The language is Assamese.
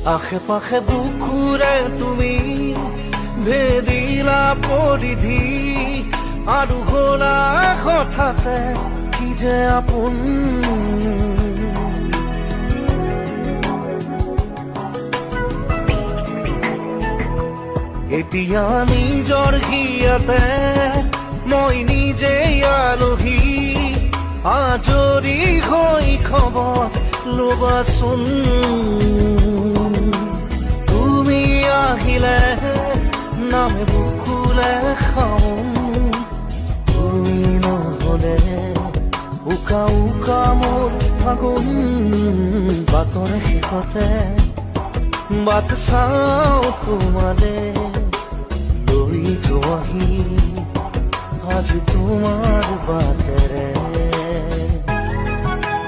আশে পাশে বুকুৰে তুমি ভেদিলা পৰিধি আৰু হলা হঠাতে কি যে আপোন। এতিয়া নিজৰ হিয়াতে মই নিজেই আলহী, আজৰি হৈ খবৰ ল'বাচোন। তুমি আহিলে নামে বুকুলে খাওঁ, তুমি নহ'লে উকা উকা মোৰ ফাগুন। বাটৰ শেষতে বাট চাওঁ তোমালে লৈ যোৱাহি আজি তোমাৰ বাটেৰে।